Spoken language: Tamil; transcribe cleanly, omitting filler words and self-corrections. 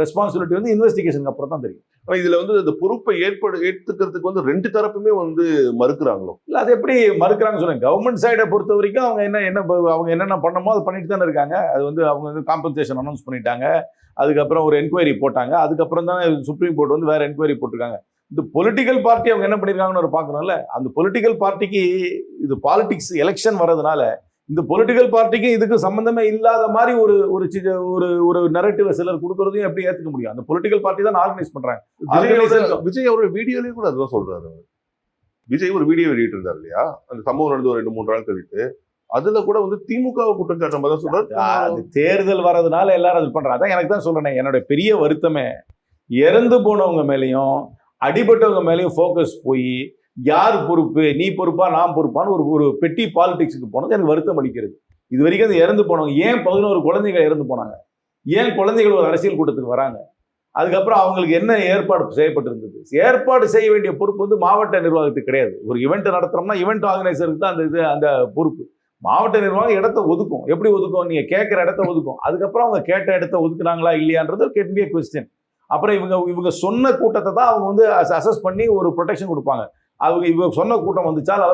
ரெஸ்பான்சிபிலிட்டி வந்து இன்வெஸ்டிகேஷனுக்கு அப்புறம் தான் தெரியும். ஆனா இதுல வந்து இந்த பொறுப்பை ஏத்துக்கிறதுக்கு வந்து 2 தரப்புமே வந்து மறுக்கிறாங்களோ? இல்ல அது எப்படி மறுக்கிறாங்க சொல்லுங்க. கவர்மெண்ட் சைடை பொறுத்த வரைக்கும் அவங்க அவங்க என்னென்ன பண்ணமோ அதை பண்ணிட்டு தானே இருக்காங்க. அது வந்து அவங்க வந்து காம்பன்சேஷன் அனௌன்ஸ் பண்ணிட்டாங்க. அதுக்கப்புறம் ஒரு என்கொயரி போட்டாங்க. அதுக்கப்புறம் தான் சுப்ரீம் கோர்ட் வந்து வேற என்கொயரி போட்டிருக்காங்க. இந்த பொலிட்டிக்கல் பார்ட்டி அவங்க என்ன பண்ணிருக்காங்கன்னு ஒரு பார்க்கணும்ல. அந்த பொலிட்டிக்கல் பார்ட்டிக்கு இது பாலிடிக்ஸ் எலெக்ஷன் வர்றதுனால இந்த பொலிட்டிக்கல் பார்ட்டிக்கு இதுக்கு சம்பந்தமே இல்லாத மாதிரி ஒரு ஒரு நரேட்டிவ் சிலர் கொடுக்கறதையும் எப்படி ஏத்துக்க முடியும்? அந்த பொலிட்டிக்கல் பார்ட்டி தான் ஆர்கனைஸ் பண்றாங்க. விஜய் அவரோட வீடியோலயும் கூட அதுதான் சொல்றாரு. விஜய் ஒரு வீடியோ வெளியிட்டு இருந்தார் இல்லையா, அந்த சம்பவம் நடந்து ஒரு 2-3 நாள் கழித்து, அதுல கூட வந்து திமுகவை குற்றம் சாட்டுற மாதிரி தான் சொல்றாரு. அது தேர்தல் வர்றதுனால எல்லாரும் அது பண்றாங்க. அதான் எனக்கு தான் சொல்றேன், என்னோட பெரிய வருத்தமே இறந்து போனவங்க மேலேயும் அடிபட்டவங்க மேலேயும் ஃபோக்கஸ் போய் யார் பொறுப்பு, நீ பொறுப்பா நான் பொறுப்பான்னு ஒரு பெட்டி பாலிடிக்ஸுக்கு போனது எனக்கு வருத்தம் அளிக்கிறது. இது வரைக்கும் அந்த இறந்து போனவங்க ஏன் 11 குழந்தைகள் இறந்து போனாங்க, ஏன் குழந்தைகள் ஒரு அரசியல் கூட்டத்துக்கு வராங்க, அதுக்கப்புறம் அவங்களுக்கு என்ன ஏற்பாடு செய்யப்பட்டிருந்தது? ஏற்பாடு செய்ய வேண்டிய பொறுப்பு வந்து மாவட்ட நிர்வாகத்துக்கு கிடையாது. ஒரு ஈவெண்ட் நடத்துறோம்னா ஈவெண்ட் ஆர்கனைசருக்கு தான் அந்த பொறுப்பு. மாவட்ட நிர்வாகம் இடத்த ஒதுக்கும். எப்படி ஒதுக்கும்? நீங்க கேட்கிற இடத்த ஒதுக்கும். அதுக்கப்புறம் அவங்க கேட்ட இடத்த ஒதுக்குனாங்களா இல்லையான்றது கேன் பி எ கொஸ்டின். அப்புறம் இவங்க சொன்ன கூட்டத்தை தான் அவங்க வந்து அசஸ் பண்ணி ஒரு ப்ரொடெக்ஷன் கொடுப்பாங்க. இவங்க சொன்ன கூட்டம் வந்துச்சா